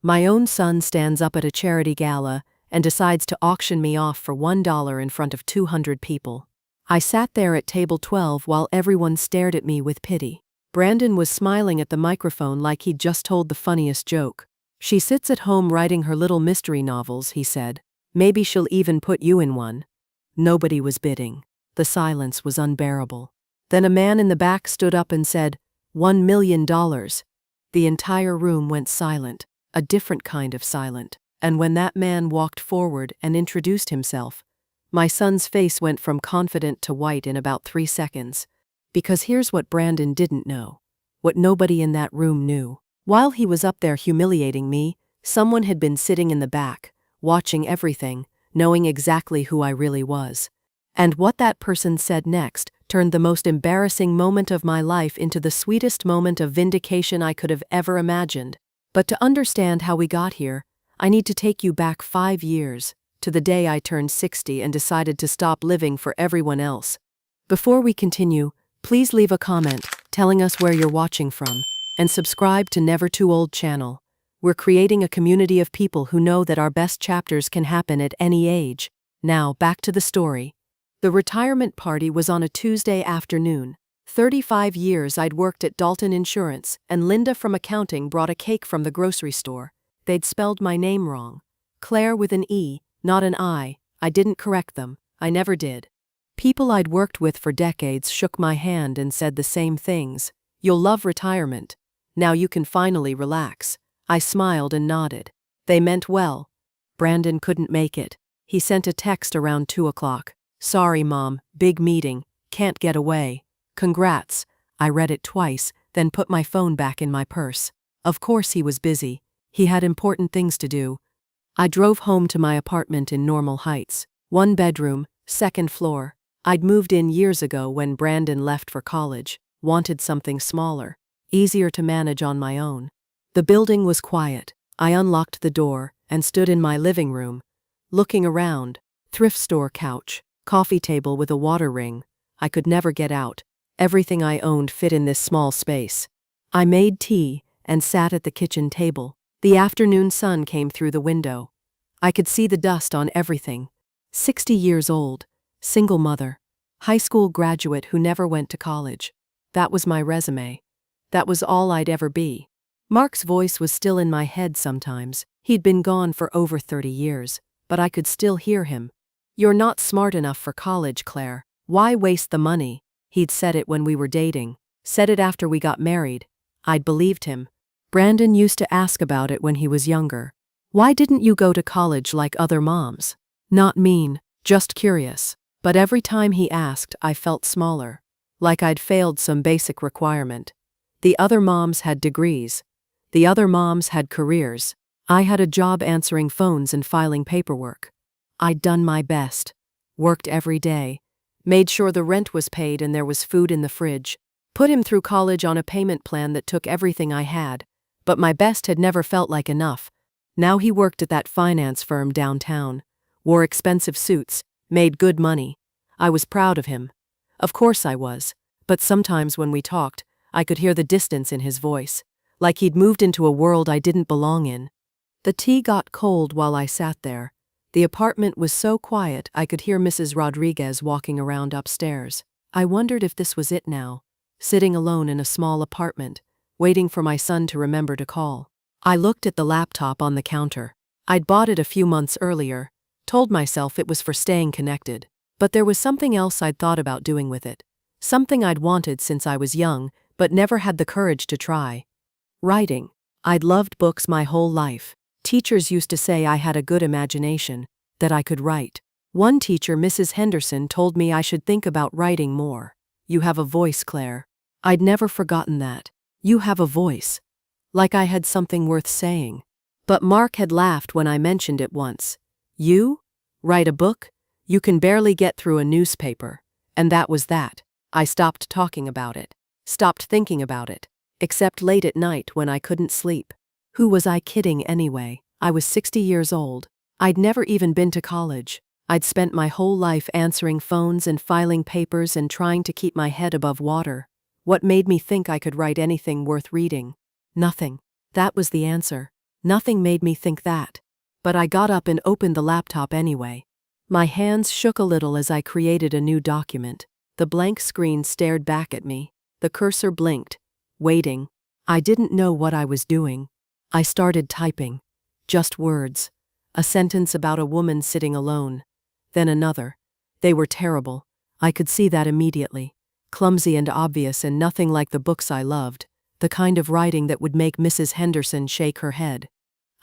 My own son stands up at a charity gala and decides to auction me off for $1 in front of 200 people. I sat there at table 12 while everyone stared at me with pity. Brandon was smiling at the microphone like he'd just told the funniest joke. "She sits at home writing her little mystery novels," he said. "Maybe she'll even put you in one." Nobody was bidding. The silence was unbearable. Then a man in the back stood up and said, $1 million. The entire room went silent, a different kind of silent. And when that man walked forward and introduced himself, my son's face went from confident to white in about 3 seconds. Because here's what Brandon didn't know. What nobody in that room knew. While he was up there humiliating me, someone had been sitting in the back, watching everything, knowing exactly who I really was. And what that person said next turned the most embarrassing moment of my life into the sweetest moment of vindication I could have ever imagined. But to understand how we got here, I need to take you back 5 years, to the day I turned 60 and decided to stop living for everyone else. Before we continue, please leave a comment telling us where you're watching from, and subscribe to Never Too Old channel. We're creating a community of people who know that our best chapters can happen at any age. Now, back to the story. The retirement party was on a Tuesday afternoon. 35 years I'd worked at Dalton Insurance, and Linda from accounting brought a cake from the grocery store. They'd spelled my name wrong. Claire with an E, not an I. I didn't correct them. I never did. People I'd worked with for decades shook my hand and said the same things. "You'll love retirement. Now you can finally relax." I smiled and nodded. They meant well. Brandon couldn't make it. He sent a text around 2 o'clock. "Sorry, Mom, big meeting. Can't get away." "Congrats." I read it twice, then put my phone back in my purse. Of course he was busy. He had important things to do. I drove home to my apartment in Normal Heights. 1 bedroom, 2nd floor. I'd moved in years ago when Brandon left for college, wanted something smaller, easier to manage on my own. The building was quiet. I unlocked the door and stood in my living room, looking around. Thrift store couch, coffee table with a water ring. I could never get out. Everything I owned fit in this small space. I made tea and sat at the kitchen table. The afternoon sun came through the window. I could see the dust on everything. 60 years old, single mother, high school graduate who never went to college. That was my resume. That was all I'd ever be. Mark's voice was still in my head sometimes. He'd been gone for over 30 years, but I could still hear him. "You're not smart enough for college, Claire. Why waste the money?" He'd said it when we were dating. Said it after we got married. I'd believed him. Brandon used to ask about it when he was younger. "Why didn't you go to college like other moms?" Not mean, just curious. But every time he asked, I felt smaller, like I'd failed some basic requirement. The other moms had degrees. The other moms had careers. I had a job answering phones and filing paperwork. I'd done my best, worked every day, made sure the rent was paid and there was food in the fridge, put him through college on a payment plan that took everything I had, but my best had never felt like enough. Now he worked at that finance firm downtown, wore expensive suits, made good money. I was proud of him. Of course I was, but sometimes when we talked, I could hear the distance in his voice, like he'd moved into a world I didn't belong in. The tea got cold while I sat there. The apartment was so quiet I could hear Mrs. Rodriguez walking around upstairs. I wondered if this was it now, sitting alone in a small apartment, waiting for my son to remember to call. I looked at the laptop on the counter. I'd bought it a few months earlier, told myself it was for staying connected. But there was something else I'd thought about doing with it. Something I'd wanted since I was young, but never had the courage to try. Writing. I'd loved books my whole life. Teachers used to say I had a good imagination, that I could write. One teacher, Mrs. Henderson, told me I should think about writing more. "You have a voice, Claire." I'd never forgotten that. You have a voice. Like I had something worth saying. But Mark had laughed when I mentioned it once. "You? Write a book? You can barely get through a newspaper." And that was that. I stopped talking about it. Stopped thinking about it. Except late at night when I couldn't sleep. Who was I kidding anyway? I was 60 years old. I'd never even been to college. I'd spent my whole life answering phones and filing papers and trying to keep my head above water. What made me think I could write anything worth reading? Nothing. That was the answer. Nothing made me think that. But I got up and opened the laptop anyway. My hands shook a little as I created a new document. The blank screen stared back at me. The cursor blinked, waiting. I didn't know what I was doing. I started typing. Just words. A sentence about a woman sitting alone. Then another. They were terrible. I could see that immediately. Clumsy and obvious and nothing like the books I loved. The kind of writing that would make Mrs. Henderson shake her head.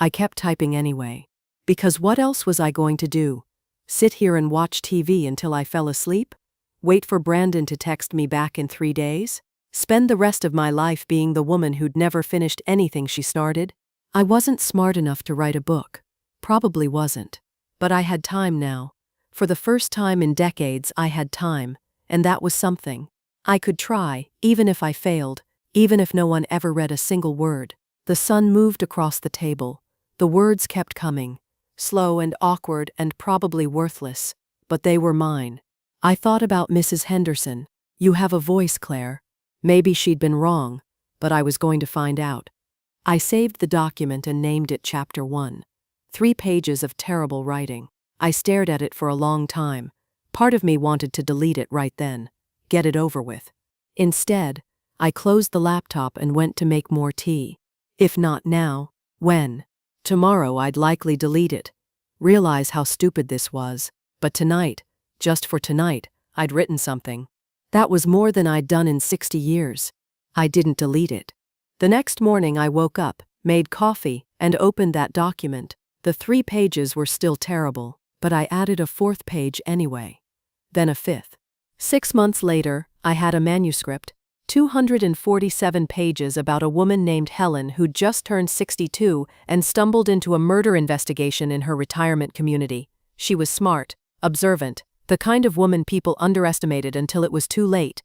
I kept typing anyway. Because what else was I going to do? Sit here and watch TV until I fell asleep? Wait for Brandon to text me back in 3 days? Spend the rest of my life being the woman who'd never finished anything she started? I wasn't smart enough to write a book. Probably wasn't. But I had time now. For the first time in decades I had time, and that was something. I could try, even if I failed, even if no one ever read a single word. The sun moved across the table. The words kept coming. Slow and awkward and probably worthless, but they were mine. I thought about Mrs. Henderson. You have a voice, Claire. Maybe she'd been wrong, but I was going to find out. I saved the document and named it Chapter 1. 3 pages of terrible writing. I stared at it for a long time. Part of me wanted to delete it right then. Get it over with. Instead, I closed the laptop and went to make more tea. If not now, when? Tomorrow I'd likely delete it. Realize how stupid this was. But tonight, just for tonight, I'd written something. That was more than I'd done in 60 years. I didn't delete it. The next morning I woke up, made coffee, and opened that document. The 3 pages were still terrible, but I added a 4th page anyway. Then a 5th. 6 months later, I had a manuscript, 247 pages about a woman named Helen who'd just turned 62 and stumbled into a murder investigation in her retirement community. She was smart, observant, the kind of woman people underestimated until it was too late.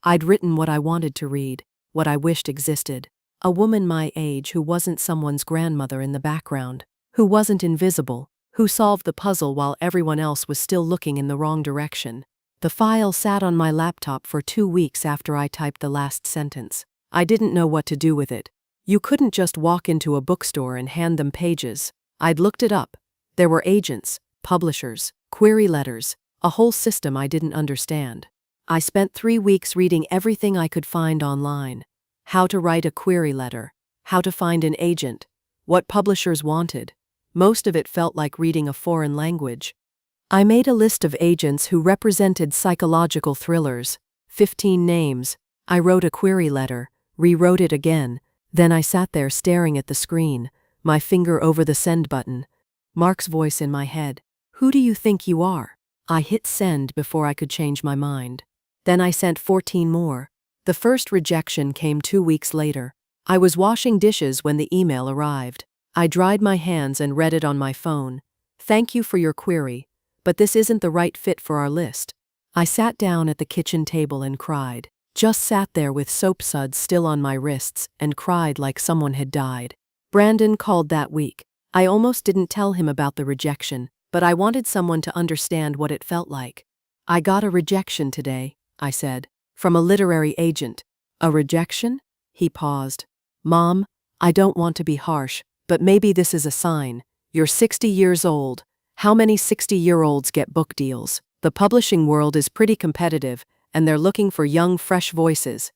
I'd written what I wanted to read, what I wished existed. A woman my age who wasn't someone's grandmother in the background, who wasn't invisible, who solved the puzzle while everyone else was still looking in the wrong direction. The file sat on my laptop for 2 weeks after I typed the last sentence. I didn't know what to do with it. You couldn't just walk into a bookstore and hand them pages. I'd looked it up. There were agents, publishers, query letters, a whole system I didn't understand. I spent 3 weeks reading everything I could find online. How to write a query letter, how to find an agent, what publishers wanted. Most of it felt like reading a foreign language. I made a list of agents who represented psychological thrillers, 15 names. I wrote a query letter, rewrote it again, then I sat there staring at the screen, my finger over the send button. Mark's voice in my head. Who do you think you are? I hit send before I could change my mind. Then I sent 14 more. The first rejection came 2 weeks later. I was washing dishes when the email arrived. I dried my hands and read it on my phone. Thank you for your query, but this isn't the right fit for our list. I sat down at the kitchen table and cried. Just sat there with soap suds still on my wrists and cried like someone had died. Brandon called that week. I almost didn't tell him about the rejection, but I wanted someone to understand what it felt like. I got a rejection today, I said, from a literary agent. A rejection? He paused. Mom, I don't want to be harsh, but maybe this is a sign. You're 60 years old. How many 60-year-olds get book deals? The publishing world is pretty competitive, and they're looking for young, fresh voices.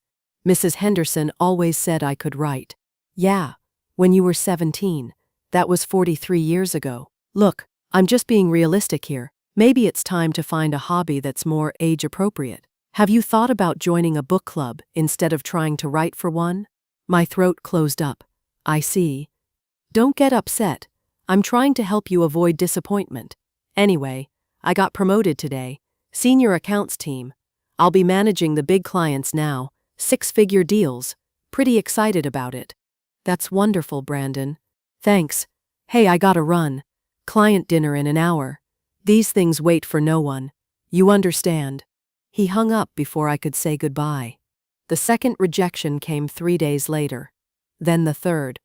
Mrs. Henderson always said I could write. Yeah, when you were 17. That was 43 years ago. Look, I'm just being realistic here. Maybe it's time to find a hobby that's more age-appropriate. Have you thought about joining a book club instead of trying to write for one? My throat closed up. I see. Don't get upset. I'm trying to help you avoid disappointment. Anyway, I got promoted today. Senior accounts team. I'll be managing the big clients now, 6-figure deals. Pretty excited about it. That's wonderful, Brandon. Thanks. Hey, I gotta run. Client dinner in an hour. These things wait for no one. You understand. He hung up before I could say goodbye. The second rejection came 3 days later. Then the third.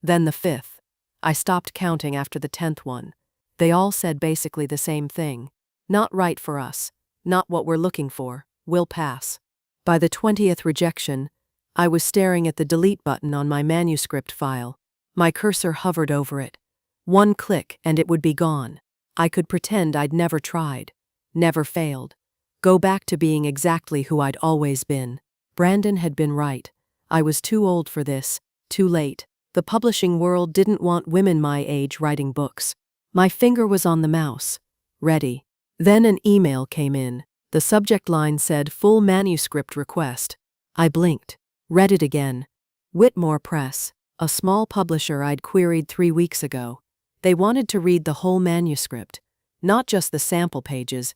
Then the 5th. I stopped counting after the 10th one. They all said basically the same thing. Not right for us. Not what we're looking for. We'll pass. By the 20th rejection, I was staring at the delete button on my manuscript file. My cursor hovered over it. One click and it would be gone. I could pretend I'd never tried, never failed. Go back to being exactly who I'd always been. Brandon had been right. I was too old for this, too late. The publishing world didn't want women my age writing books. My finger was on the mouse. Ready. Then an email came in. The subject line said full manuscript request. I blinked. Read it again. Whitmore Press, a small publisher I'd queried 3 weeks ago. They wanted to read the whole manuscript, not just the sample pages.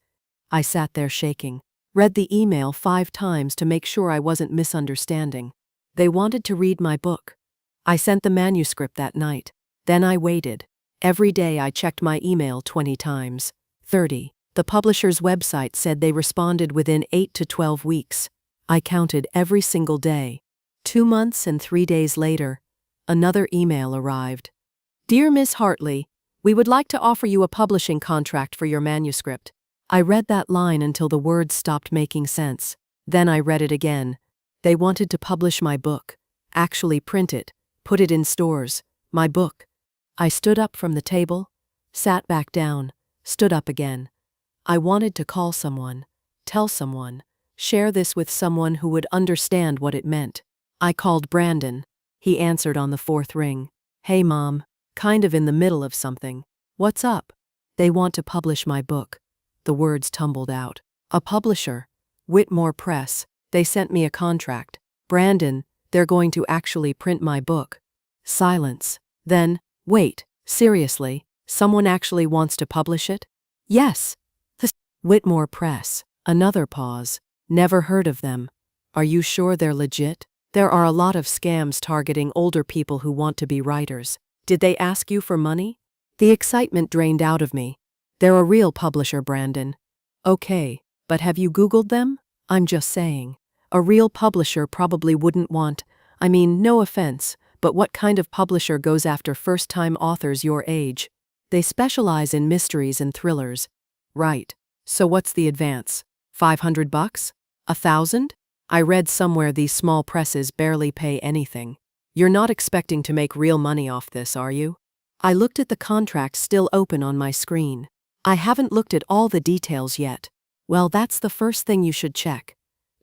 I sat there shaking. Read the email 5 times to make sure I wasn't misunderstanding. They wanted to read my book. I sent the manuscript that night. Then I waited. Every day I checked my email 20 times. 30. The publisher's website said they responded within 8 to 12 weeks. I counted every single day. 2 months and 3 days later, another email arrived. Dear Miss Hartley, we would like to offer you a publishing contract for your manuscript. I read that line until the words stopped making sense. Then I read it again. They wanted to publish my book, actually print it, put it in stores, my book. I stood up from the table, sat back down, stood up again. I wanted to call someone, tell someone, share this with someone who would understand what it meant. I called Brandon. He answered on the 4th ring. Hey Mom, kind of in the middle of something. What's up? They want to publish my book. The words tumbled out. A publisher. Whitmore Press. They sent me a contract. Brandon, they're going to actually print my book. Silence. Then, wait, seriously, someone actually wants to publish it? Yes. Whitmore Press. Another pause. Never heard of them. Are you sure they're legit? There are a lot of scams targeting older people who want to be writers. Did they ask you for money? The excitement drained out of me. They're a real publisher, Brandon. Okay, but have you Googled them? I'm just saying. A real publisher probably wouldn't want, no offense, but what kind of publisher goes after first-time authors your age? They specialize in mysteries and thrillers. Right. So what's the advance? $500? $1,000? I read somewhere these small presses barely pay anything. You're not expecting to make real money off this, are you? I looked at the contract still open on my screen. I haven't looked at all the details yet. Well, that's the first thing you should check.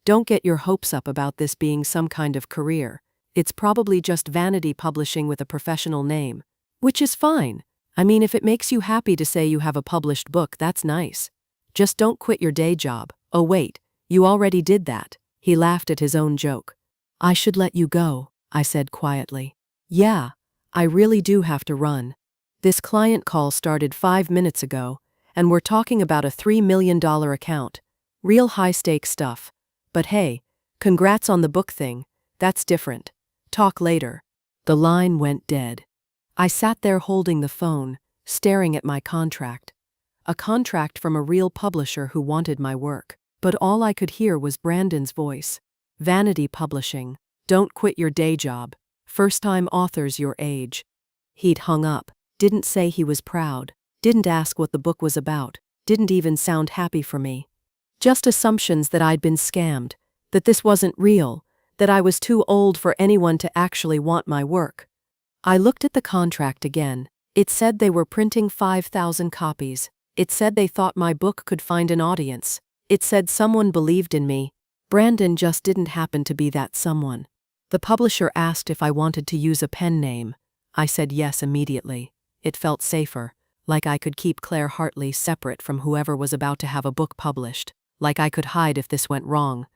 Don't get your hopes up about this being some kind of career. It's probably just vanity publishing with a professional name. Which is fine. If it makes you happy to say you have a published book, that's nice. Just don't quit your day job. Oh wait, you already did that. He laughed at his own joke. I should let you go, I said quietly. Yeah, I really do have to run. This client call started 5 minutes ago, and we're talking about a $3 million account. Real high-stakes stuff. But hey, congrats on the book thing. That's different. Talk later. The line went dead. I sat there holding the phone, staring at my contract. A contract from a real publisher who wanted my work. But all I could hear was Brandon's voice. Vanity publishing. Don't quit your day job. First-time authors your age. He'd hung up. Didn't say he was proud. Didn't ask what the book was about. Didn't even sound happy for me. Just assumptions that I'd been scammed. That this wasn't real. That I was too old for anyone to actually want my work. I looked at the contract again. It said they were printing 5,000 copies. It said they thought my book could find an audience. It said someone believed in me. Brandon just didn't happen to be that someone. The publisher asked if I wanted to use a pen name. I said yes immediately. It felt safer, like I could keep Claire Hartley separate from whoever was about to have a book published, like I could hide if this went wrong.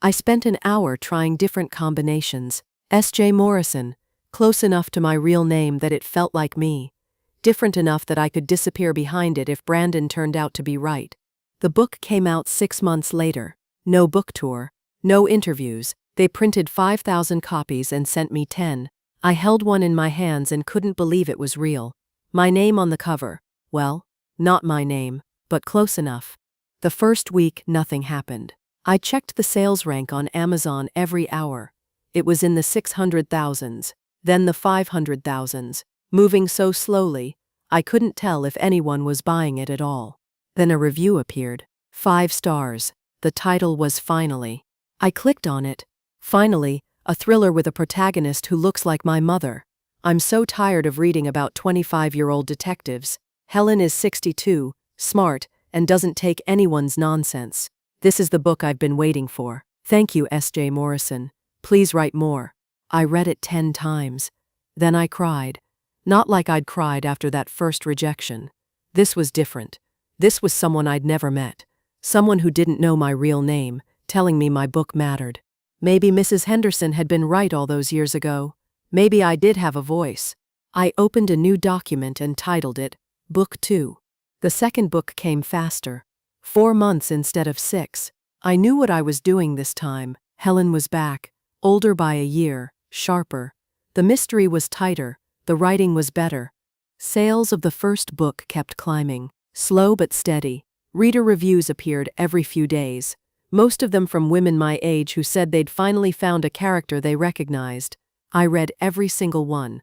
I spent an hour trying different combinations. SJ Morrison, close enough to my real name that it felt like me. Different enough that I could disappear behind it if Brandon turned out to be right. The book came out 6 months later. No book tour, no interviews. They printed 5,000 copies and sent me 10. I held one in my hands and couldn't believe it was real. My name on the cover. Well, not my name, but close enough. The first week, nothing happened. I checked the sales rank on Amazon every hour. It was in the 600,000s, then the 500,000s, moving so slowly, I couldn't tell if anyone was buying it at all. Then a review appeared. 5 stars. The title was Finally. I clicked on it. Finally, a thriller with a protagonist who looks like my mother. I'm so tired of reading about 25-year-old detectives. Helen is 62, smart, and doesn't take anyone's nonsense. This is the book I've been waiting for. Thank you, SJ Morrison. Please write more. I read it 10 times. Then I cried. Not like I'd cried after that first rejection. This was different. This was someone I'd never met. Someone who didn't know my real name, telling me my book mattered. Maybe Mrs. Henderson had been right all those years ago. Maybe I did have a voice. I opened a new document and titled it, Book 2. The second book came faster. 4 months instead of 6. I knew what I was doing this time. Helen was back, older by a year, sharper. The mystery was tighter, the writing was better. Sales of the first book kept climbing, slow but steady. Reader reviews appeared every few days, most of them from women my age who said they'd finally found a character they recognized. I read every single one.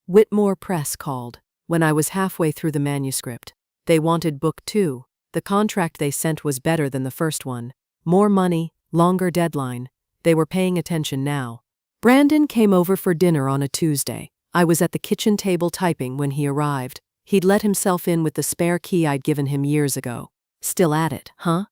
Whitmore Press called when I was halfway through the manuscript. They wanted book 2. The contract they sent was better than the first one. More money, longer deadline. They were paying attention now. Brandon came over for dinner on a Tuesday. I was at the kitchen table typing when he arrived. He'd let himself in with the spare key I'd given him years ago. Still at it, huh?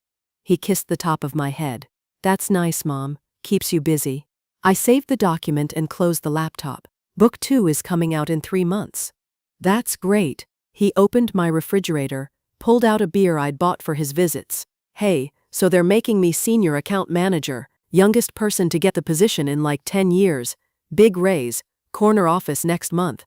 He kissed the top of my head. That's nice, Mom. Keeps you busy. I saved the document and closed the laptop. Book 2 is coming out in 3 months. That's great. He opened my refrigerator, pulled out a beer I'd bought for his visits. Hey, so they're making me senior account manager, youngest person to get the position in like 10 years. Big raise, corner office next month.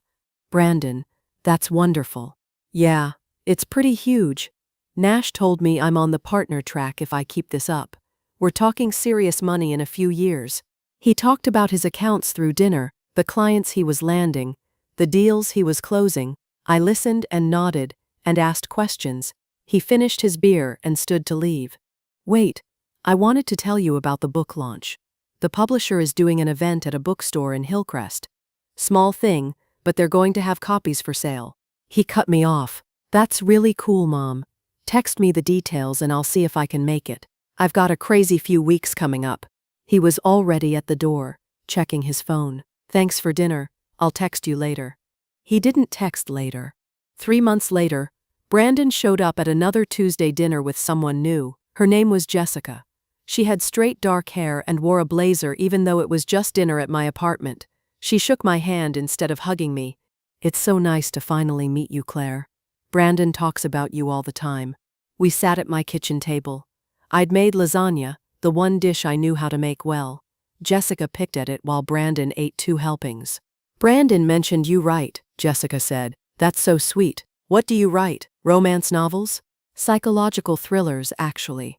Brandon, that's wonderful. Yeah, it's pretty huge. Nash told me I'm on the partner track if I keep this up. We're talking serious money in a few years. He talked about his accounts through dinner, the clients he was landing, the deals he was closing. I listened and nodded, and asked questions. He finished his beer and stood to leave. Wait, I wanted to tell you about the book launch. The publisher is doing an event at a bookstore in Hillcrest. Small thing, but they're going to have copies for sale. He cut me off. That's really cool, Mom. Text me the details and I'll see if I can make it. I've got a crazy few weeks coming up. He was already at the door, checking his phone. Thanks for dinner. I'll text you later. He didn't text later. 3 months later, Brandon showed up at another Tuesday dinner with someone new. Her name was Jessica. She had straight dark hair and wore a blazer even though it was just dinner at my apartment. She shook my hand instead of hugging me. It's so nice to finally meet you, Claire. Brandon talks about you all the time. We sat at my kitchen table. I'd made lasagna, the one dish I knew how to make well. Jessica picked at it while Brandon ate 2 helpings. Brandon mentioned you write, Jessica said. That's so sweet. What do you write? Romance novels? Psychological thrillers, actually.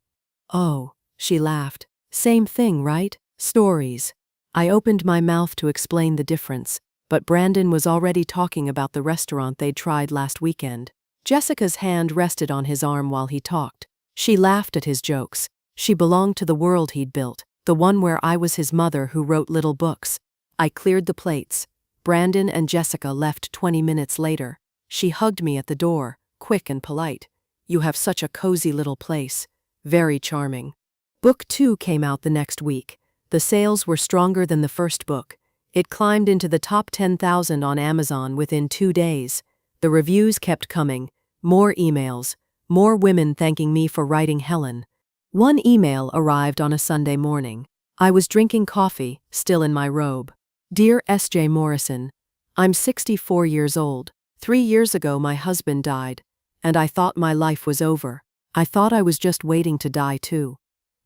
Oh, she laughed. Same thing, right? Stories. I opened my mouth to explain the difference, but Brandon was already talking about the restaurant they'd tried last weekend. Jessica's hand rested on his arm while he talked. She laughed at his jokes. She belonged to the world he'd built, the one where I was his mother who wrote little books. I cleared the plates. Brandon and Jessica left 20 minutes later. She hugged me at the door, quick and polite. You have such a cozy little place. Very charming. Book 2 came out the next week. The sales were stronger than the first book. It climbed into the top 10,000 on Amazon within 2 days. The reviews kept coming. More emails. More women thanking me for writing Helen. One email arrived on a Sunday morning. I was drinking coffee, still in my robe. Dear SJ Morrison, I'm 64 years old. 3 years ago my husband died, and I thought my life was over. I thought I was just waiting to die too.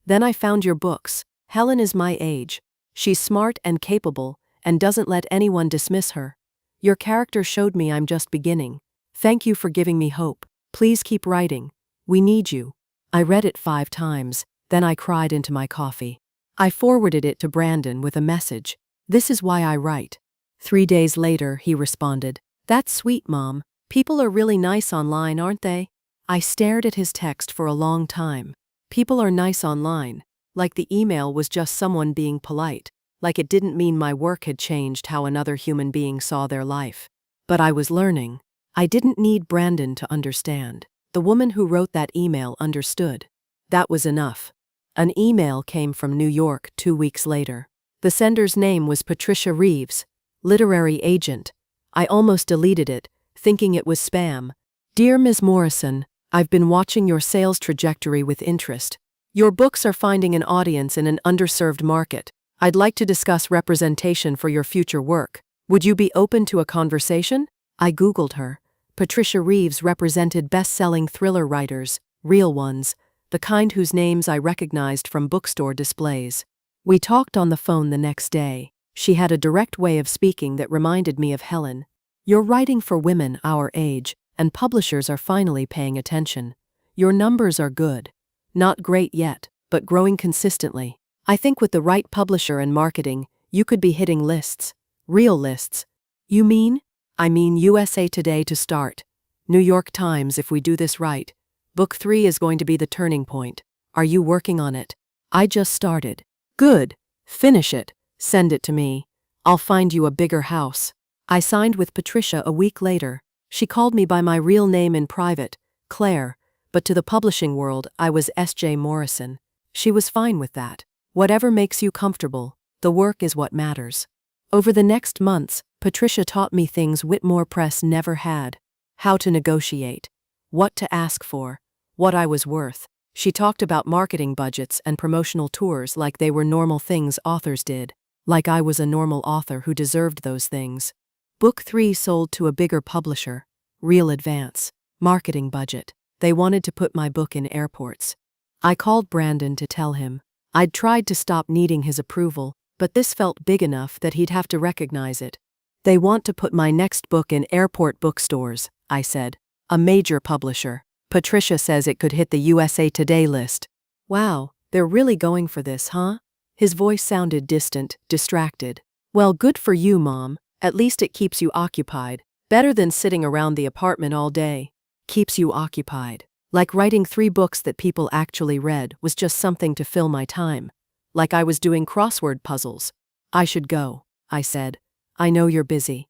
Then I found your books. Helen is my age. She's smart and capable, and doesn't let anyone dismiss her. Your character showed me I'm just beginning. Thank you for giving me hope. Please keep writing. We need you. I read it 5 times, then I cried into my coffee. I forwarded it to Brandon with a message. This is why I write. 3 days later, he responded. That's sweet, Mom. People are really nice online, aren't they? I stared at his text for a long time. People are nice online. Like the email was just someone being polite. Like it didn't mean my work had changed how another human being saw their life. But I was learning. I didn't need Brandon to understand. The woman who wrote that email understood. That was enough. An email came from New York 2 weeks later. The sender's name was Patricia Reeves, literary agent. I almost deleted it, thinking it was spam. Dear Ms. Morrison, I've been watching your sales trajectory with interest. Your books are finding an audience in an underserved market. I'd like to discuss representation for your future work. Would you be open to a conversation? I Googled her. Patricia Reeves represented best-selling thriller writers, real ones, the kind whose names I recognized from bookstore displays. We talked on the phone the next day. She had a direct way of speaking that reminded me of Helen. You're writing for women our age, and publishers are finally paying attention. Your numbers are good. Not great yet, but growing consistently. I think with the right publisher and marketing, you could be hitting lists. Real lists. You mean? I mean USA Today to start. New York Times if we do this right. Book 3 is going to be the turning point. Are you working on it? I just started. Good. Finish it. Send it to me. I'll find you a bigger house. I signed with Patricia a week later. She called me by my real name in private, Claire, but to the publishing world I was SJ Morrison. She was fine with that. Whatever makes you comfortable, the work is what matters. Over the next months, Patricia taught me things Whitmore Press never had. How to negotiate. What to ask for. What I was worth. She talked about marketing budgets and promotional tours like they were normal things authors did. Like I was a normal author who deserved those things. Book 3 sold to a bigger publisher. Real advance. Marketing budget. They wanted to put my book in airports. I called Brandon to tell him. I'd tried to stop needing his approval, but this felt big enough that he'd have to recognize it. They want to put my next book in airport bookstores, I said. A major publisher. Patricia says it could hit the USA Today list. Wow, they're really going for this, huh? His voice sounded distant, distracted. Well, good for you, Mom. At least it keeps you occupied. Better than sitting around the apartment all day. Keeps you occupied. Like writing 3 books that people actually read was just something to fill my time. Like I was doing crossword puzzles. I should go, I said. I know you're busy.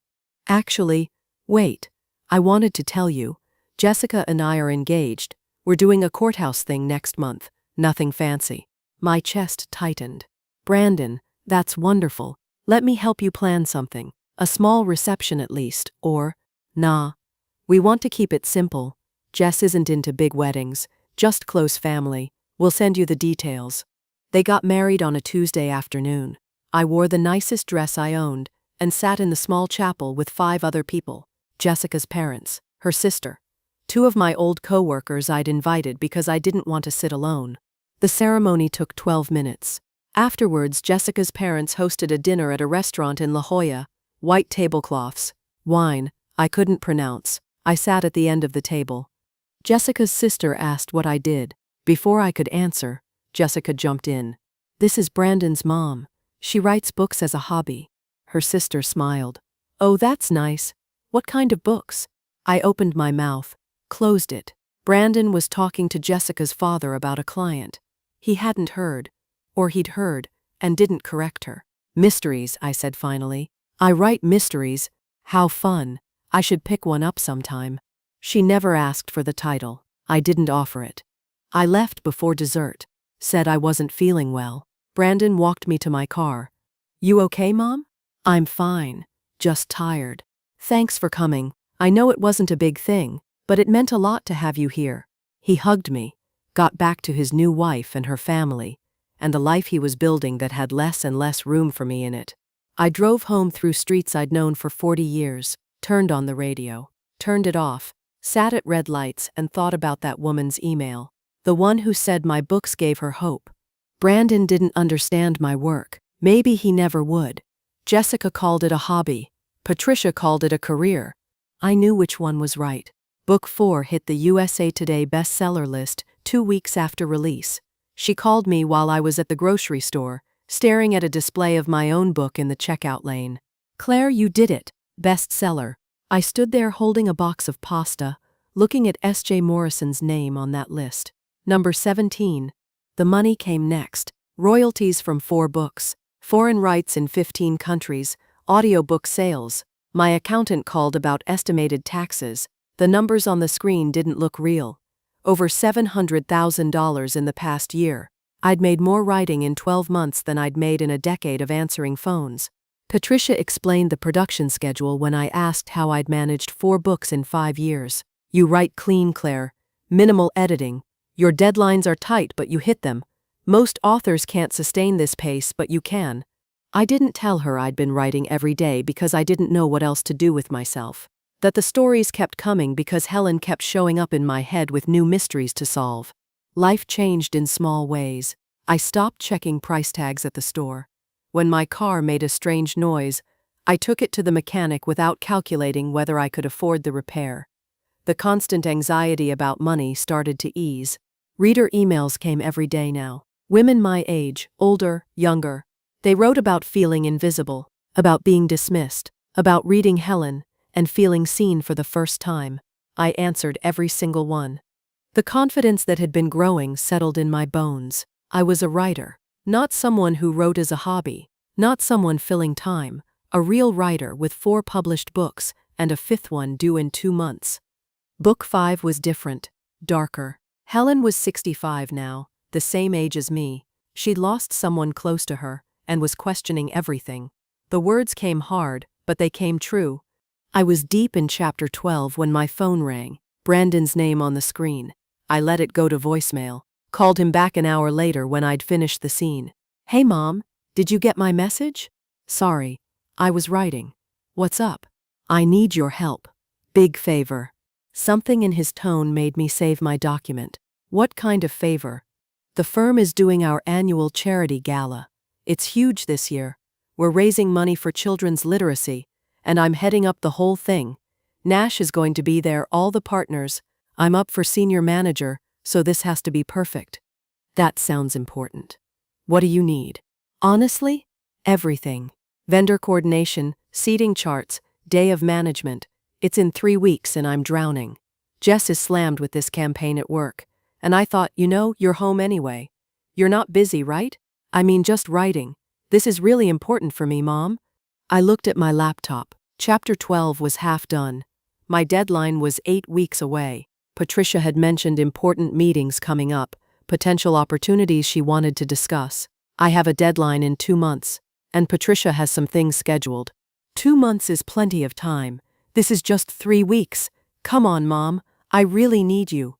Actually, wait. I wanted to tell you. Jessica and I are engaged. We're doing a courthouse thing next month. Nothing fancy. My chest tightened. Brandon, that's wonderful. Let me help you plan something. A small reception at least, or, nah. We want to keep it simple. Jess isn't into big weddings, just close family. We'll send you the details. They got married on a Tuesday afternoon. I wore the nicest dress I owned and sat in the small chapel with 5 other people. Jessica's parents, her sister, 2 of my old co-workers I'd invited because I didn't want to sit alone. The ceremony took 12 minutes. Afterwards, Jessica's parents hosted a dinner at a restaurant in La Jolla. White tablecloths. Wine. I couldn't pronounce. I sat at the end of the table. Jessica's sister asked what I did. Before I could answer, Jessica jumped in. This is Brandon's mom. She writes books as a hobby. Her sister smiled. Oh, that's nice. What kind of books? I opened my mouth, closed it. Brandon was talking to Jessica's father about a client. He hadn't heard, or he'd heard, and didn't correct her. Mysteries, I said finally. I write mysteries. How fun. I should pick one up sometime. She never asked for the title. I didn't offer it. I left before dessert. Said I wasn't feeling well. Brandon walked me to my car. You okay, Mom? I'm fine. Just tired. Thanks for coming. I know it wasn't a big thing, but it meant a lot to have you here. He hugged me, got back to his new wife and her family, and the life he was building that had less and less room for me in it. I drove home through streets I'd known for 40 years, turned on the radio, turned it off, sat at red lights and thought about that woman's email. The one who said my books gave her hope. Brandon didn't understand my work. Maybe he never would. Jessica called it a hobby. Patricia called it a career. I knew which one was right. Book 4 hit the USA Today bestseller list 2 weeks after release. She called me while I was at the grocery store, staring at a display of my own book in the checkout lane. Claire, you did it. Bestseller. I stood there holding a box of pasta, looking at SJ Morrison's name on that list. Number 17. The money came next. Royalties from 4 books. Foreign rights in 15 countries. Audiobook sales. My accountant called about estimated taxes. The numbers on the screen didn't look real. Over $700,000 in the past year. I'd made more writing in 12 months than I'd made in a decade of answering phones. Patricia explained the production schedule when I asked how I'd managed 4 books in 5 years. You write clean, Claire. Minimal editing. Your deadlines are tight, but you hit them. Most authors can't sustain this pace, but you can. I didn't tell her I'd been writing every day because I didn't know what else to do with myself. That the stories kept coming because Helen kept showing up in my head with new mysteries to solve. Life changed in small ways. I stopped checking price tags at the store. When my car made a strange noise, I took it to the mechanic without calculating whether I could afford the repair. The constant anxiety about money started to ease. Reader emails came every day now. Women my age, older, younger. They wrote about feeling invisible, about being dismissed, about reading Helen, and feeling seen for the first time. I answered every single one. The confidence that had been growing settled in my bones. I was a writer, not someone who wrote as a hobby, not someone filling time, a real writer with 4 published books and a 5th one due in 2 months. Book 5 was different, darker. Helen was 65 now, the same age as me. She'd lost someone close to her and was questioning everything. The words came hard, but they came true. I was deep in chapter 12 when my phone rang, Brandon's name on the screen. I let it go to voicemail, called him back an hour later when I'd finished the scene. Hey Mom, did you get my message? Sorry, I was writing. What's up? I need your help. Big favor. Something in his tone made me save my document. What kind of favor? The firm is doing our annual charity gala. It's huge this year. We're raising money for children's literacy, and I'm heading up the whole thing. Nash is going to be there, all the partners. I'm up for senior manager, so this has to be perfect. That sounds important. What do you need? Honestly, everything. Vendor coordination, seating charts, day of management. It's in 3 weeks and I'm drowning. Jess is slammed with this campaign at work. And I thought, you're home anyway. You're not busy, right? I mean, just writing. This is really important for me, Mom. I looked at my laptop. Chapter 12 was half done. My deadline was 8 weeks away. Patricia had mentioned important meetings coming up, potential opportunities she wanted to discuss. I have a deadline in 2 months, and Patricia has some things scheduled. 2 months is plenty of time. This is just 3 weeks. Come on, Mom. I really need you.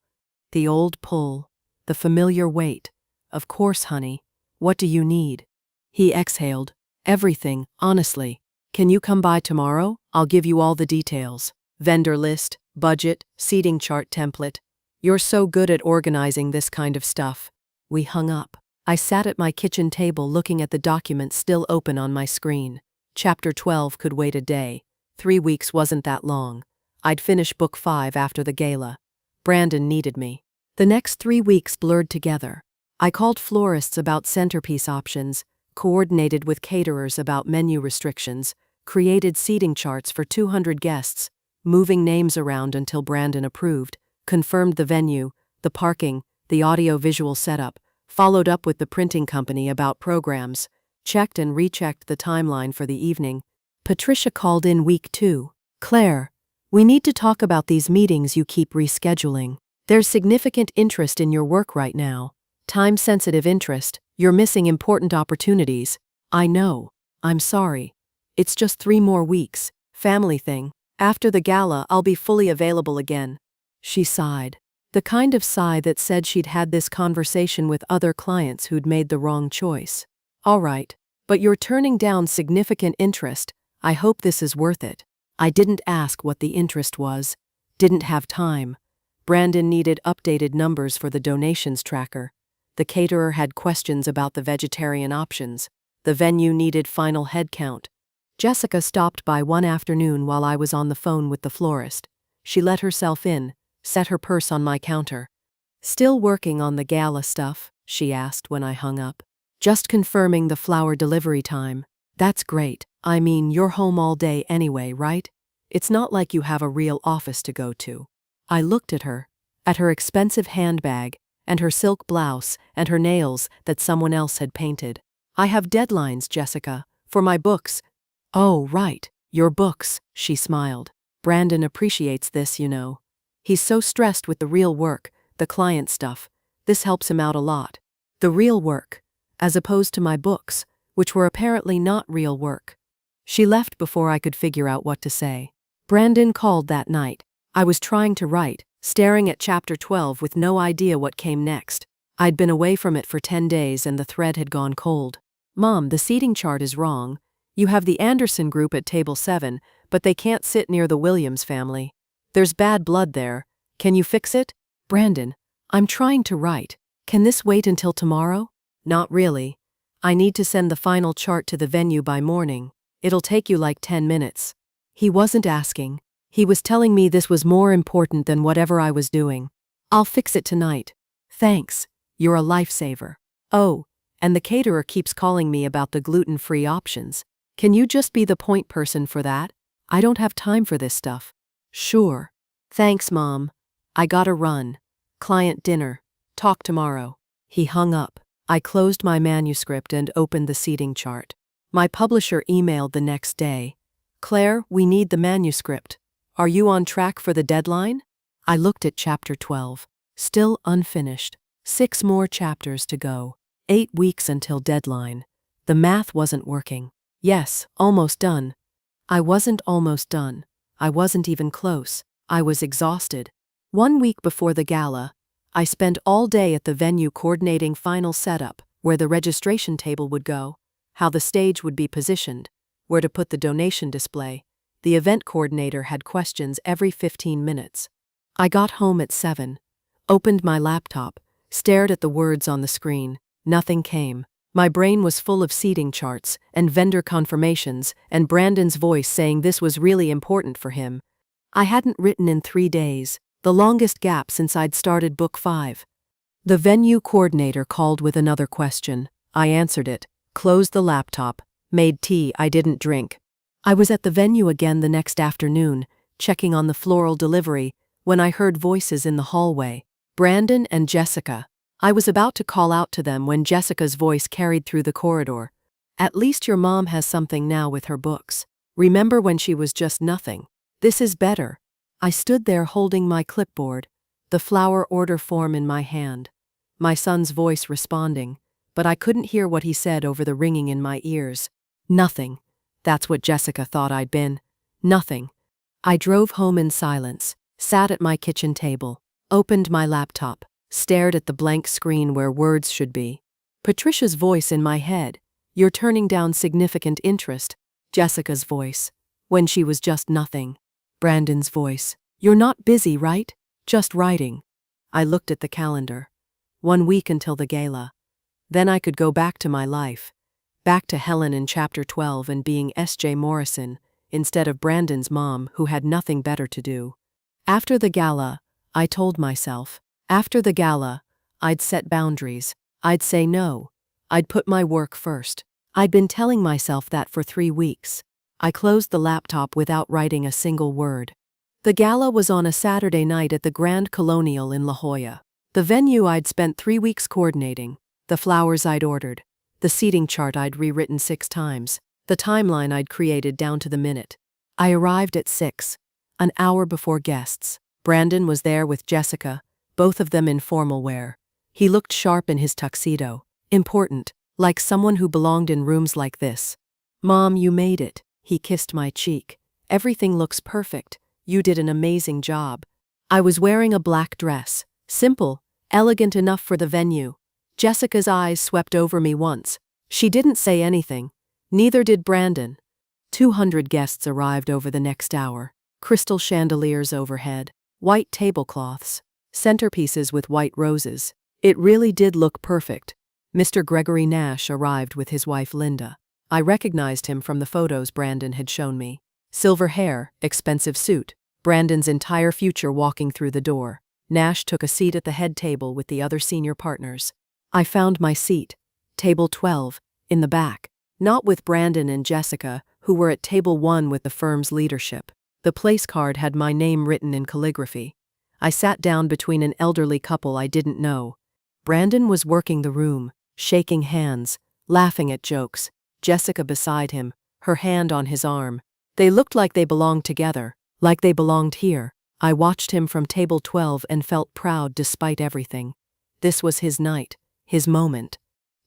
The old pull, the familiar weight. Of course, honey. What do you need? He exhaled. Everything, honestly. Can you come by tomorrow? I'll give you all the details. Vendor list, budget, seating chart template. You're so good at organizing this kind of stuff. We hung up. I sat at my kitchen table looking at the document still open on my screen. Chapter 12 could wait a day. 3 weeks wasn't that long. I'd finish book 5 after the gala. Brandon needed me. The next 3 weeks blurred together. I called florists about centerpiece options, coordinated with caterers about menu restrictions, created seating charts for 200 guests, moving names around until Brandon approved, confirmed the venue, the parking, the audio-visual setup, followed up with the printing company about programs, checked and rechecked the timeline for the evening. Patricia called in week 2. Claire, we need to talk about these meetings you keep rescheduling. There's significant interest in your work right now. Time-sensitive interest. You're missing important opportunities. I know. I'm sorry. It's just 3 more weeks. Family thing. After the gala, I'll be fully available again. She sighed. The kind of sigh that said she'd had this conversation with other clients who'd made the wrong choice. All right, but you're turning down significant interest. I hope this is worth it. I didn't ask what the interest was. Didn't have time. Brandon needed updated numbers for the donations tracker. The caterer had questions about the vegetarian options. The venue needed final head count. Jessica stopped by one afternoon while I was on the phone with the florist. She let herself in, set her purse on my counter. Still working on the gala stuff? She asked when I hung up. Just confirming the flower delivery time. That's great. I mean, you're home all day anyway, right? It's not like you have a real office to go to. I looked at her expensive handbag, and her silk blouse, and her nails that someone else had painted. I have deadlines, Jessica, for my books. Oh, right, your books, she smiled. Brandon appreciates this, He's so stressed with the real work, the client stuff. This helps him out a lot. The real work, as opposed to my books, which were apparently not real work. She left before I could figure out what to say. Brandon called that night. I was trying to write, staring at chapter 12 with no idea what came next. I'd been away from it for 10 days and the thread had gone cold. Mom, the seating chart is wrong. You have the Anderson group at table 7, but they can't sit near the Williams family. There's bad blood there. Can you fix it? Brandon, I'm trying to write. Can this wait until tomorrow? Not really. I need to send the final chart to the venue by morning. It'll take you like 10 minutes. He wasn't asking. He was telling me this was more important than whatever I was doing. I'll fix it tonight. Thanks. You're a lifesaver. Oh, and the caterer keeps calling me about the gluten-free options. Can you just be the point person for that? I don't have time for this stuff. Sure. Thanks, Mom. I gotta run. Client dinner. Talk tomorrow. He hung up. I closed my manuscript and opened the seating chart. My publisher emailed the next day. Claire, we need the manuscript. Are you on track for the deadline? I looked at chapter 12. Still unfinished. 6 more chapters to go. 8 weeks until deadline. The math wasn't working. Yes, almost done. I wasn't almost done. I wasn't even close. I was exhausted. 1 week before the gala, I spent all day at the venue coordinating final setup, where the registration table would go, how the stage would be positioned, where to put the donation display. The event coordinator had questions every 15 minutes. I got home at 7, opened my laptop, stared at the words on the screen. Nothing came. My brain was full of seating charts and vendor confirmations and Brandon's voice saying this was really important for him. I hadn't written in 3 days, the longest gap since I'd started book 5. The venue coordinator called with another question. I answered it, closed the laptop, made tea I didn't drink. I was at the venue again the next afternoon, checking on the floral delivery, when I heard voices in the hallway. Brandon and Jessica. I was about to call out to them when Jessica's voice carried through the corridor. At least your mom has something now with her books. Remember when she was just nothing? This is better. I stood there holding my clipboard, the flower order form in my hand. My son's voice responding, but I couldn't hear what he said over the ringing in my ears. Nothing. That's what Jessica thought I'd been. Nothing. I drove home in silence, sat at my kitchen table, opened my laptop, stared at the blank screen where words should be. Patricia's voice in my head. You're turning down significant interest. Jessica's voice. When she was just nothing. Brandon's voice. You're not busy, right? Just writing. I looked at the calendar. 1 week until the gala. Then I could go back to my life. Back to Helen in chapter 12 and being SJ Morrison, instead of Brandon's mom who had nothing better to do. After the gala, I told myself, after the gala, I'd set boundaries. I'd say no. I'd put my work first. I'd been telling myself that for 3 weeks. I closed the laptop without writing a single word. The gala was on a Saturday night at the Grand Colonial in La Jolla. The venue I'd spent 3 weeks coordinating, the flowers I'd ordered, the seating chart I'd rewritten 6 times, the timeline I'd created down to the minute. I arrived at 6, an hour before guests. Brandon was there with Jessica, both of them in formal wear. He looked sharp in his tuxedo, important, like someone who belonged in rooms like this. Mom, you made it. He kissed my cheek. Everything looks perfect. You did an amazing job. I was wearing a black dress. Simple, elegant enough for the venue. Jessica's eyes swept over me once. She didn't say anything. Neither did Brandon. 200 guests arrived over the next hour. Crystal chandeliers overhead. White tablecloths. Centerpieces with white roses. It really did look perfect. Mr. Gregory Nash arrived with his wife Linda. I recognized him from the photos Brandon had shown me. Silver hair, expensive suit. Brandon's entire future walking through the door. Nash took a seat at the head table with the other senior partners. I found my seat, table 12, in the back. Not with Brandon and Jessica, who were at table 1 with the firm's leadership. The place card had my name written in calligraphy. I sat down between an elderly couple I didn't know. Brandon was working the room, shaking hands, laughing at jokes. Jessica beside him, her hand on his arm. They looked like they belonged together, like they belonged here. I watched him from table 12 and felt proud despite everything. This was his night, his moment.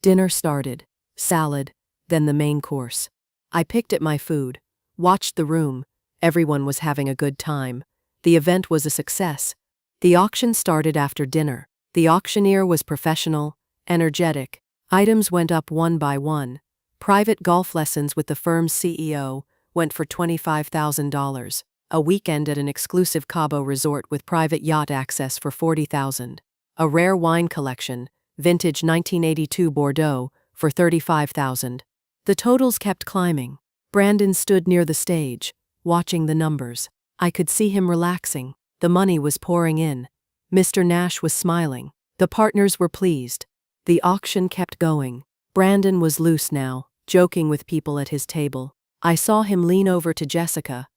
Dinner started, salad, then the main course. I picked at my food, watched the room. Everyone was having a good time. The event was a success. The auction started after dinner. The auctioneer was professional, energetic. Items went up one by one. Private golf lessons with the firm's CEO went for $25,000. A weekend at an exclusive Cabo resort with private yacht access for $40,000. A rare wine collection, vintage 1982 Bordeaux, for $35,000. The totals kept climbing. Brandon stood near the stage, watching the numbers. I could see him relaxing. The money was pouring in. Mr. Nash was smiling. The partners were pleased. The auction kept going. Brandon was loose now, joking with people at his table. I saw him lean over to Jessica,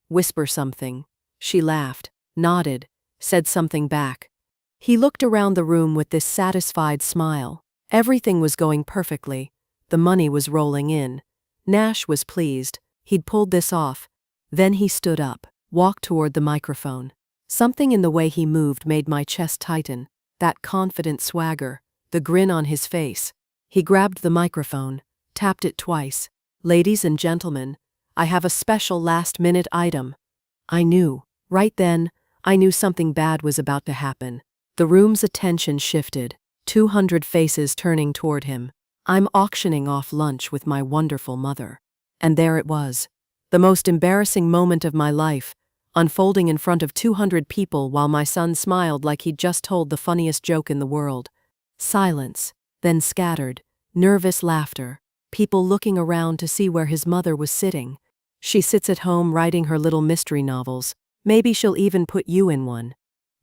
whisper something. She laughed, nodded, said something back. He looked around the room with this satisfied smile. Everything was going perfectly. The money was rolling in. Nash was pleased. He'd pulled this off. Then he stood up, walked toward the microphone. Something in the way he moved made my chest tighten. That confident swagger, the grin on his face. He grabbed the microphone, tapped it twice. "Ladies and gentlemen, I have a special last-minute item." I knew. Right then, I knew something bad was about to happen. The room's attention shifted, 200 faces turning toward him. I'm auctioning off lunch with my wonderful mother. And there it was. The most embarrassing moment of my life, unfolding in front of 200 people while my son smiled like he'd just told the funniest joke in the world. Silence, then scattered, nervous laughter. People looking around to see where his mother was sitting. She sits at home writing her little mystery novels. Maybe she'll even put you in one.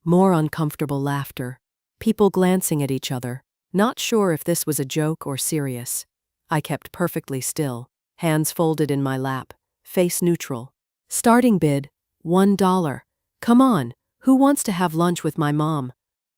More uncomfortable laughter. People glancing at each other, not sure if this was a joke or serious. I kept perfectly still, hands folded in my lap, face neutral. Starting bid, $1. Come on, who wants to have lunch with my mom?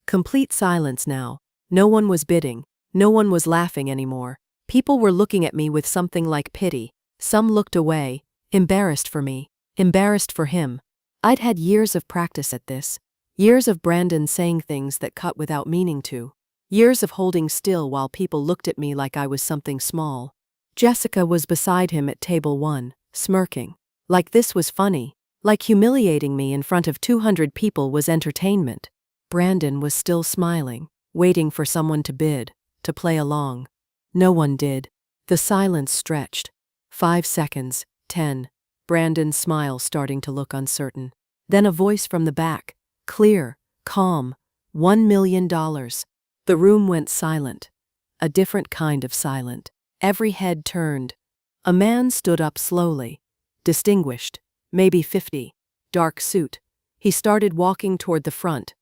Complete silence now. No one was bidding. No one was laughing anymore. People were looking at me with something like pity. Some looked away, embarrassed for me, embarrassed for him. I'd had years of practice at this. Years of Brandon saying things that cut without meaning to. Years of holding still while people looked at me like I was something small. Jessica was beside him at table 1, smirking. Like this was funny. Like humiliating me in front of 200 people was entertainment. Brandon was still smiling, waiting for someone to bid, to play along. No one did. The silence stretched. 5 seconds, 10. Brandon's smile starting to look uncertain. Then a voice from the back, clear, calm, $1 million. The room went silent. A different kind of silent. Every head turned. A man stood up slowly. Distinguished, maybe 50, dark suit. He started walking toward the front.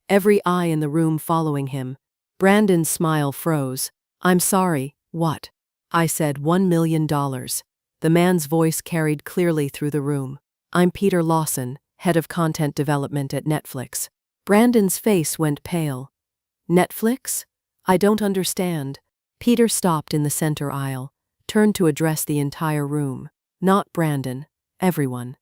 Every eye in the room following him. Brandon's smile froze. "I'm sorry, what?" I said $1 million. The man's voice carried clearly through the room. "I'm Peter Lawson, head of content development at Netflix." Brandon's face went pale. "Netflix? I don't understand." Peter stopped in the center aisle, turned to address the entire room. Not Brandon, everyone.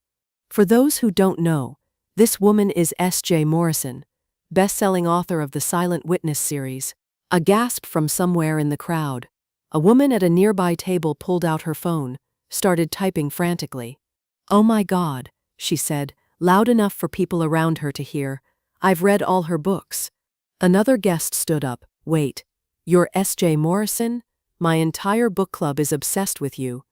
"For those who don't know, this woman is SJ Morrison, best-selling author of the Silent Witness series." A gasp from somewhere in the crowd. A woman at a nearby table pulled out her phone, started typing frantically. "Oh my God," she said, loud enough for people around her to hear. "I've read all her books." Another guest stood up. "Wait, you're SJ Morrison? My entire book club is obsessed with you."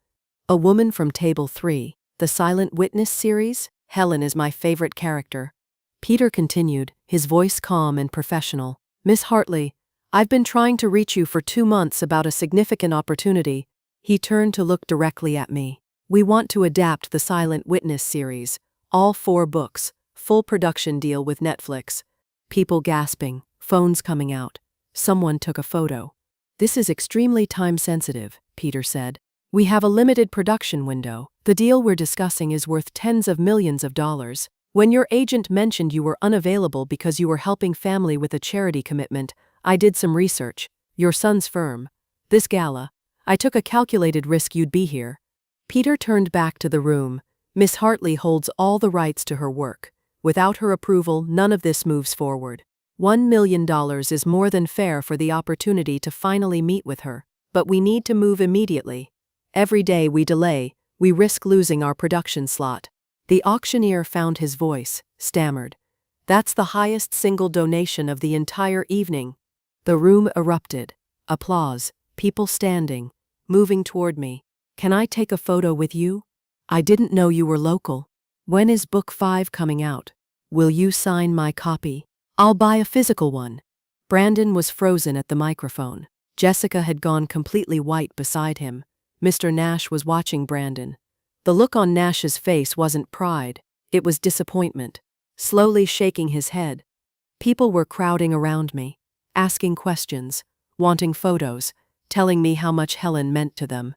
A woman from table 3, the Silent Witness series? Helen is my favorite character. Peter continued, his voice calm and professional. "Miss Hartley, I've been trying to reach you for 2 months about a significant opportunity." He turned to look directly at me. "We want to adapt the Silent Witness series, all 4 books, full production deal with Netflix." People gasping, phones coming out. Someone took a photo. "This is extremely time-sensitive," Peter said. "We have a limited production window. The deal we're discussing is worth tens of millions of dollars. When your agent mentioned you were unavailable because you were helping family with a charity commitment, I did some research. Your son's firm. This gala. I took a calculated risk you'd be here." Peter turned back to the room. "Miss Hartley holds all the rights to her work. Without her approval, none of this moves forward. $1 million is more than fair for the opportunity to finally meet with her. But we need to move immediately. Every day we delay, we risk losing our production slot. The auctioneer found his voice, stammered. That's the highest single donation of the entire evening. The room erupted. Applause, people standing, moving toward me. Can I take a photo with you? I didn't know you were local. When is book 5 coming out? Will you sign my copy? I'll buy a physical one. Brandon was frozen at the microphone. Jessica had gone completely white beside him. Mr. Nash was watching Brandon. The look on Nash's face wasn't pride, it was disappointment. Slowly shaking his head. People were crowding around me, asking questions, wanting photos, telling me how much Helen meant to them.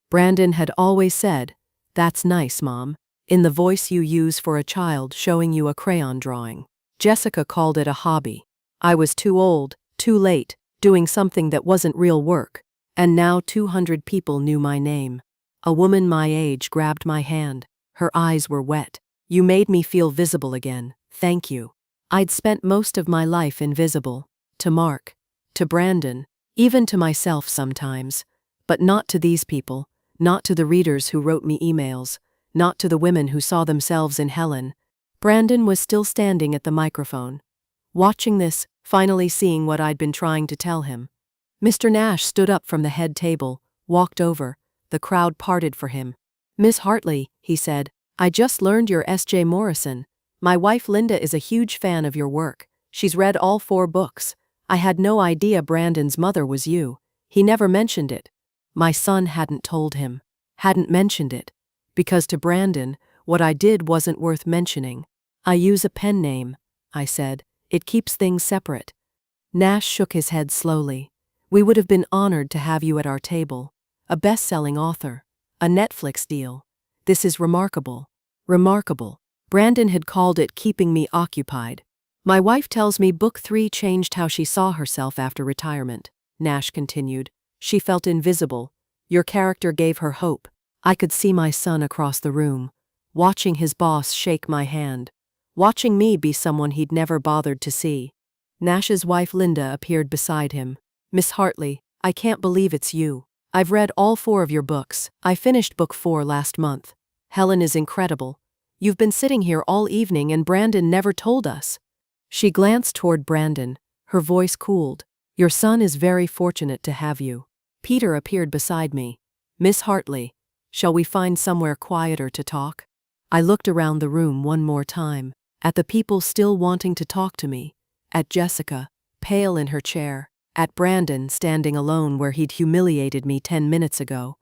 Brandon had always said, "That's nice, Mom," in the voice you use for a child showing you a crayon drawing. Jessica called it a hobby. I was too old, too late, doing something that wasn't real work. And now 200 people knew my name. A woman my age grabbed my hand. Her eyes were wet. You made me feel visible again. Thank you. I'd spent most of my life invisible. To Mark. To Brandon. Even to myself sometimes. But not to these people. Not to the readers who wrote me emails. Not to the women who saw themselves in Helen. Brandon was still standing at the microphone. Watching this, finally seeing what I'd been trying to tell him. Mr. Nash stood up from the head table, walked over. The crowd parted for him. "Miss Hartley," he said, "I just learned you're SJ Morrison. My wife Linda is a huge fan of your work. She's read all 4 books. I had no idea Brandon's mother was you. He never mentioned it." My son hadn't told him. Hadn't mentioned it. Because to Brandon, what I did wasn't worth mentioning. "I use a pen name," I said. "It keeps things separate." Nash shook his head slowly. "We would have been honored to have you at our table. A best-selling author. A Netflix deal. This is remarkable. Remarkable." Brandon had called it keeping me occupied. "My wife tells me book 3 changed how she saw herself after retirement," Nash continued. "She felt invisible. Your character gave her hope." I could see my son across the room, watching his boss shake my hand, watching me be someone he'd never bothered to see. Nash's wife Linda appeared beside him. "Miss Hartley, I can't believe it's you. I've read all 4 of your books. I finished book 4 last month. Helen is incredible. You've been sitting here all evening and Brandon never told us." She glanced toward Brandon. Her voice cooled. "Your son is very fortunate to have you." Peter appeared beside me. "Miss Hartley, shall we find somewhere quieter to talk?" I looked around the room one more time, at the people still wanting to talk to me, at Jessica, pale in her chair, at Brandon standing alone where he'd humiliated me 10 minutes ago.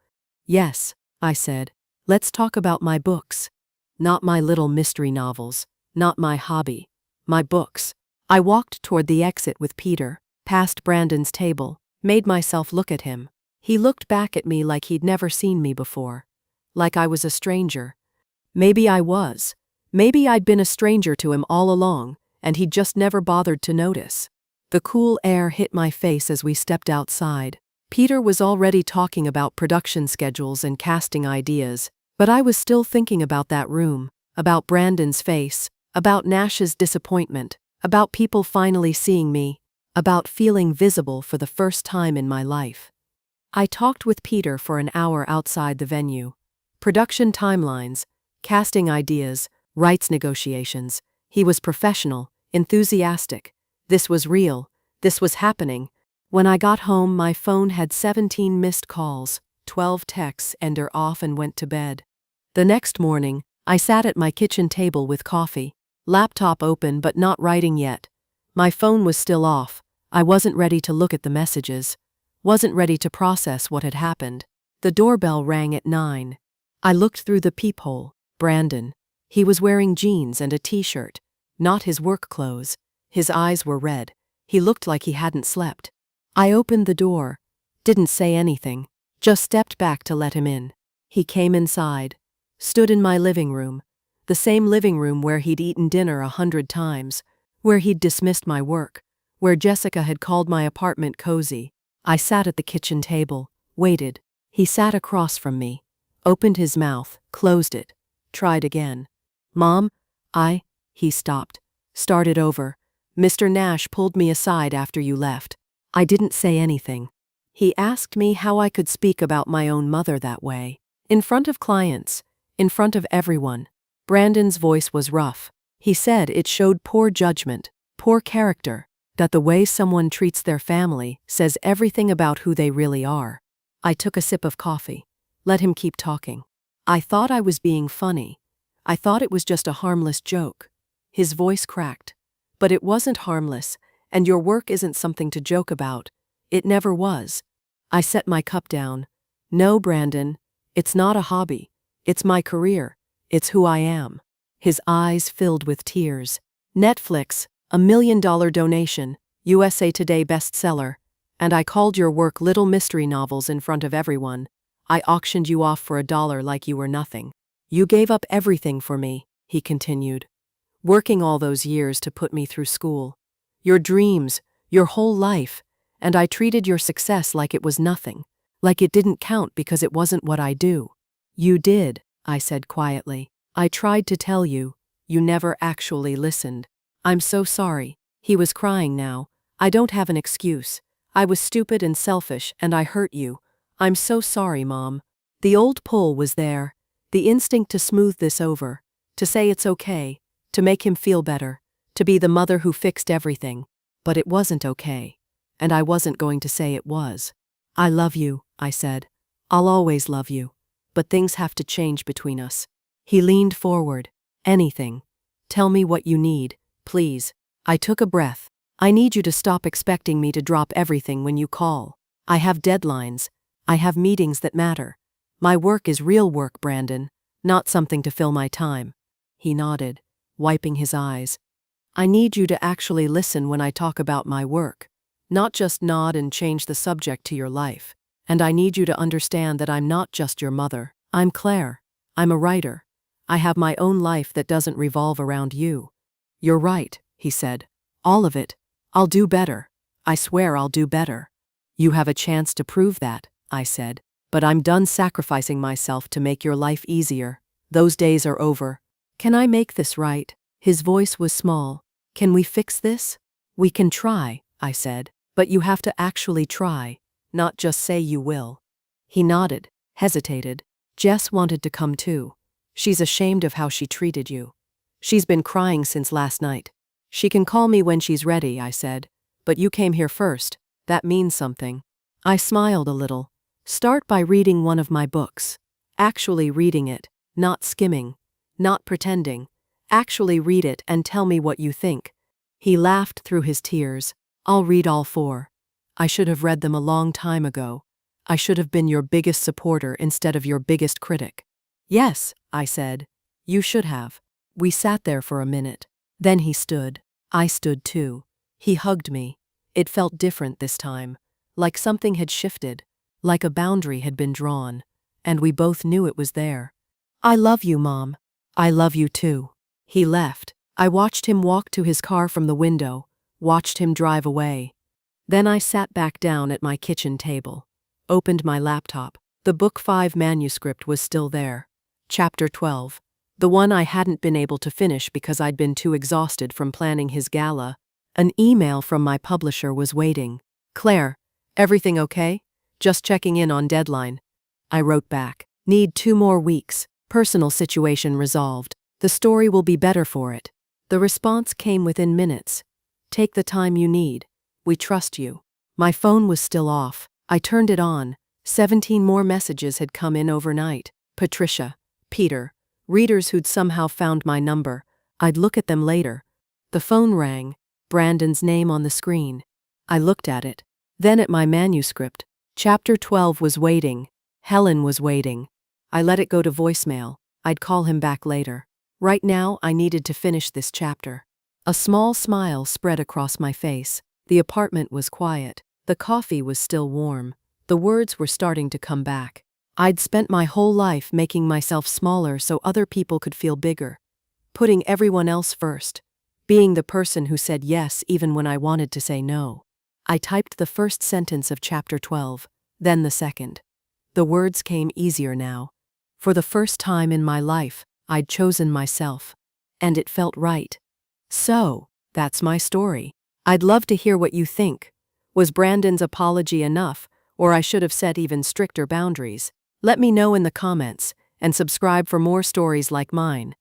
"Yes," I said, "let's talk about my books. Not my little mystery novels, not my hobby. My books." I walked toward the exit with Peter, past Brandon's table, made myself look at him. He looked back at me like he'd never seen me before. Like I was a stranger. Maybe I was. Maybe I'd been a stranger to him all along, and he'd just never bothered to notice. The cool air hit my face as we stepped outside. Peter was already talking about production schedules and casting ideas, but I was still thinking about that room, about Brandon's face, about Nash's disappointment, about people finally seeing me, about feeling visible for the first time in my life. I talked with Peter for an hour outside the venue. Production timelines, casting ideas, rights negotiations. He was professional, enthusiastic. This was real. This was happening. When I got home, my phone had 17 missed calls, 12 texts, and off and went to bed. The next morning, I sat at my kitchen table with coffee, laptop open but not writing yet. My phone was still off. I wasn't ready to look at the messages. Wasn't ready to process what had happened. The doorbell rang at 9. I looked through the peephole. Brandon. He was wearing jeans and a t-shirt, not his work clothes. His eyes were red. He looked like he hadn't slept. I opened the door. Didn't say anything. Just stepped back to let him in. He came inside. Stood in my living room. The same living room where he'd eaten dinner 100 times. Where he'd dismissed my work. Where Jessica had called my apartment cozy. I sat at the kitchen table, waited. He sat across from me. Opened his mouth, closed it. Tried again. "Mom, He stopped. Started over. "Mr. Nash pulled me aside after you left. I didn't say anything." He asked me how I could speak about my own mother that way. In front of clients, in front of everyone. Brandon's voice was rough. He said it showed poor judgment, poor character, that the way someone treats their family says everything about who they really are. I took a sip of coffee. Let him keep talking. I thought I was being funny. I thought it was just a harmless joke. His voice cracked. But it wasn't harmless, and your work isn't something to joke about. It never was. I set my cup down. No, Brandon, it's not a hobby. It's my career. It's who I am. His eyes filled with tears. Netflix, $1 million donation, USA Today bestseller, and I called your work little mystery novels in front of everyone. I auctioned you off for $1 like you were nothing. You gave up everything for me, he continued. Working all those years to put me through school. Your dreams, your whole life, and I treated your success like it was nothing, like it didn't count because it wasn't what I do. You did, I said quietly. I tried to tell you. You never actually listened. I'm so sorry. He was crying now. I don't have an excuse. I was stupid and selfish and I hurt you. I'm so sorry, Mom. The old pull was there. The instinct to smooth this over. To say it's okay. To make him feel better. To be the mother who fixed everything. But it wasn't okay. And I wasn't going to say it was. I love you, I said. I'll always love you. But things have to change between us. He leaned forward. Anything. Tell me what you need, please. I took a breath. I need you to stop expecting me to drop everything when you call. I have deadlines. I have meetings that matter. My work is real work, Brandon, not something to fill my time. He nodded, wiping his eyes. I need you to actually listen when I talk about my work, not just nod and change the subject to your life. And I need you to understand that I'm not just your mother. I'm Claire. I'm a writer. I have my own life that doesn't revolve around you. You're right, he said. All of it. I'll do better. I swear I'll do better. You have a chance to prove that, I said. But I'm done sacrificing myself to make your life easier. Those days are over. Can I make this right? His voice was small. Can we fix this? We can try, I said. But you have to actually try, not just say you will. He nodded, hesitated. Jess wanted to come too. She's ashamed of how she treated you. She's been crying since last night. She can call me when she's ready, I said. But you came here first. That means something. I smiled a little. Start by reading one of my books. Actually reading it, not skimming, not pretending. Actually read it and tell me what you think. He laughed through his tears. I'll read all 4. I should have read them a long time ago. I should have been your biggest supporter instead of your biggest critic. Yes, I said. You should have. We sat there for a minute. Then he stood. I stood too. He hugged me. It felt different this time. Like something had shifted. Like a boundary had been drawn. And we both knew it was there. I love you, Mom. I love you too. He left. I watched him walk to his car from the window. Watched him drive away. Then I sat back down at my kitchen table. Opened my laptop. The Book 5 manuscript was still there. Chapter 12. The one I hadn't been able to finish because I'd been too exhausted from planning his gala. An email from my publisher was waiting. Claire, everything okay? Just checking in on deadline. I wrote back. Need 2 more weeks. Personal situation resolved. The story will be better for it. The response came within minutes. Take the time you need. We trust you. My phone was still off. I turned it on. 17 more messages had come in overnight. Patricia, Peter, readers who'd somehow found my number. I'd look at them later. The phone rang. Brandon's name on the screen. I looked at it. Then at my manuscript. Chapter 12 was waiting. Helen was waiting. I let it go to voicemail. I'd call him back later. Right now, I needed to finish this chapter. A small smile spread across my face. The apartment was quiet. The coffee was still warm. The words were starting to come back. I'd spent my whole life making myself smaller so other people could feel bigger. Putting everyone else first. Being the person who said yes even when I wanted to say no. I typed the first sentence of chapter 12, then the second. The words came easier now. For the first time in my life, I'd chosen myself. And it felt right. So, that's my story. I'd love to hear what you think. Was Brandon's apology enough, Or I should have set even stricter boundaries? Let me know in the comments, and subscribe for more stories like mine.